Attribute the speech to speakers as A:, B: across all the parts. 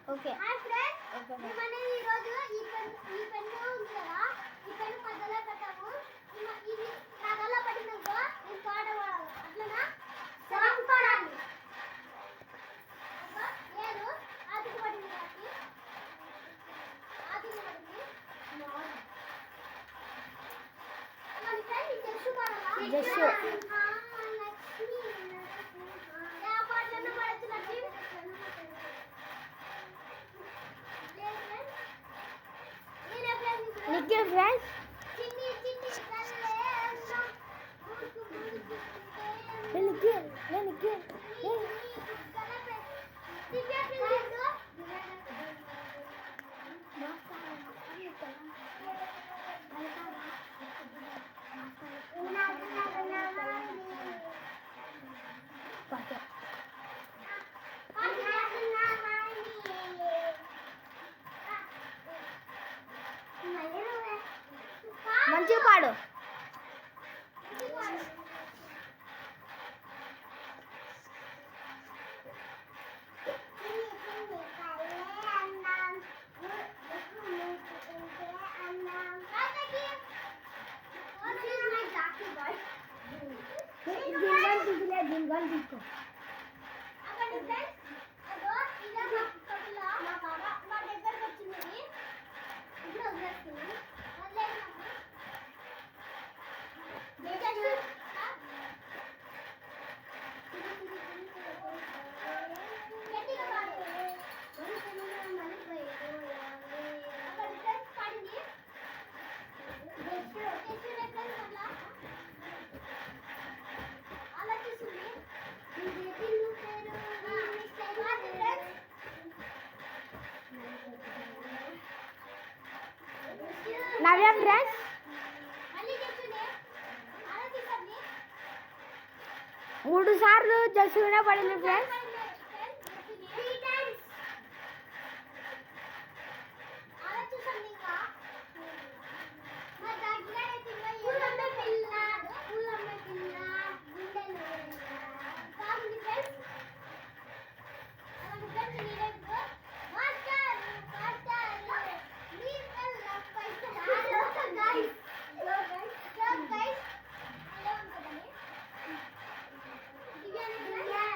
A: okay
B: hi friends మనం ఈ రోజు ఈ పెన్ను ఉంది కదా ఈ పెన్ను మధ్యలో పెట్టాము ఇది కాగల పడినాక ఈ పాట పాడాలి అట్లనా సాంగ్ పాడాలి ఏడు ఆదికి పడింది కాబట్టి ఆదికి పడింది మన ఫ్రెండ్ జస్సు పాడాలా
A: జస్సు
B: యా పాటలను పాడొచ్చు లక్ష్మి
A: నిఖిల్ ఫ్రెండ్స్ నిఖిల్ మంచిగా పాడు జింగల్ తీసుకో నవ్య ఫ్రెండ్స్ మూడు సార్లు జస్సునే పడింది ఫ్రెండ్స్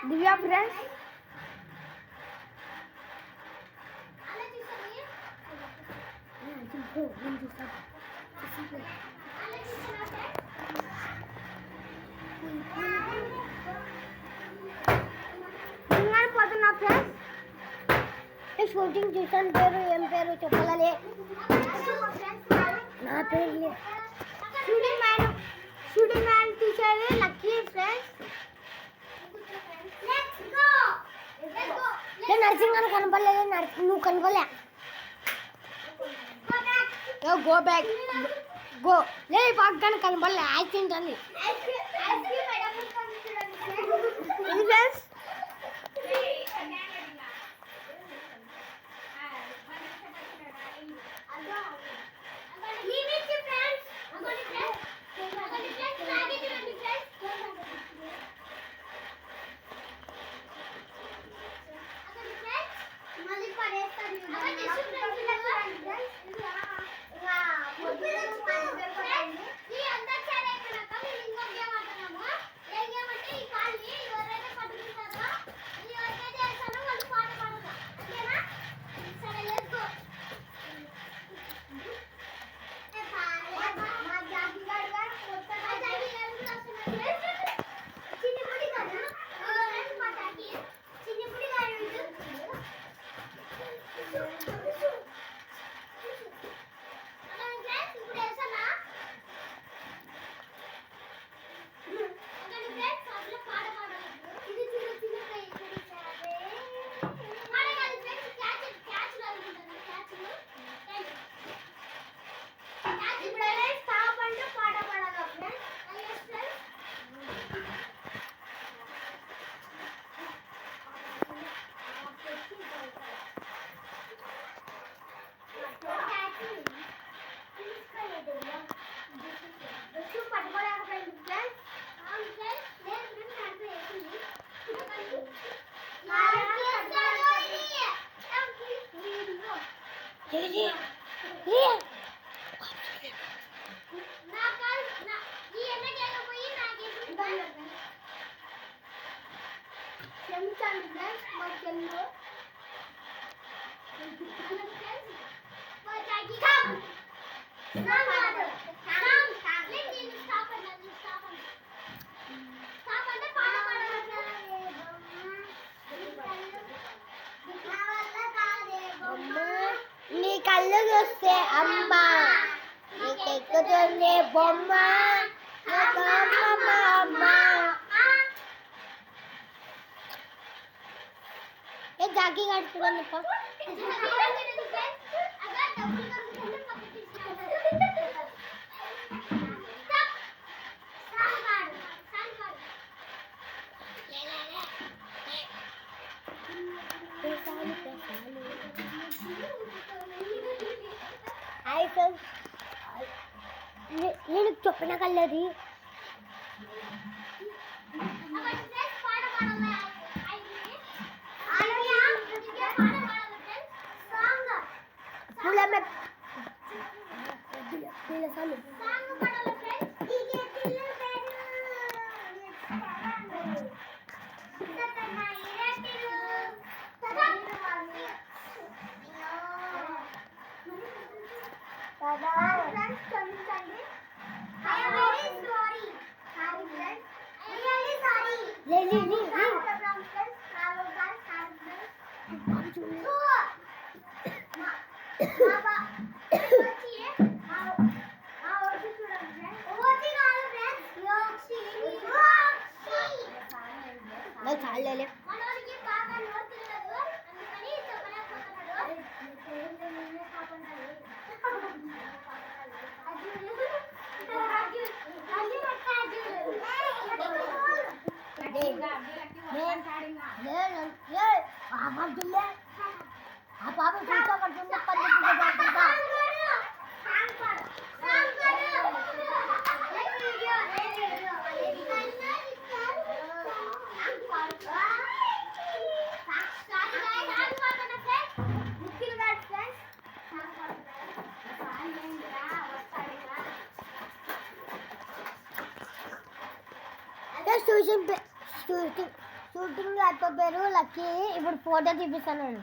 A: దివ్య ఫ్రెండ్స్ పోతున్నా ఫ్రెండ్స్ షూటింగ్ చూసాను పేరు ఏం పేరు చెప్పాలి నా పేరు షూటింగ్ మ్యాన్ తీసేది లక్కీ ఫ్రెండ్స్ నర్సింగ్ అని కనపడలేదు నువ్వు కనపడలే గో బ్యాక్ గో లే పక్కన కనపడలే యాక్సిడెంట్ అని ఫ్రెండ్స్
B: అందరు సరే కనుక మేము ఇంకొక గేమ్ ఆడుతున్నాము ఏ గేమ్ అంటే ఈ కాల్ని ఎవరైతే పట్టుకుంటారో ఈ ఎండకి పోయి నాకేసి చెంచాలి ఫ్రెండ్స్ మా చెల్లు మా చాకి కమ్ నామాడు కమ్ నేను స్టాప్ అన్నాను స్టాప్ అంటే పాట పాడాలి
A: నీ కళ్ళు చూస్తే అమ్మ నీకెక్కుతుంది బొమ్మ నాకు అమ్మమ్మ అమ్మ ఏ జాకీ కట్టుకోండి నేను చెప్పిన కల్లది చాలే ఆ పాప చూసుకోబడుతుంది షూటింగ్ అప్ప పేరు లక్కీ ఇప్పుడు ఫోటో తీపిస్తాను నేను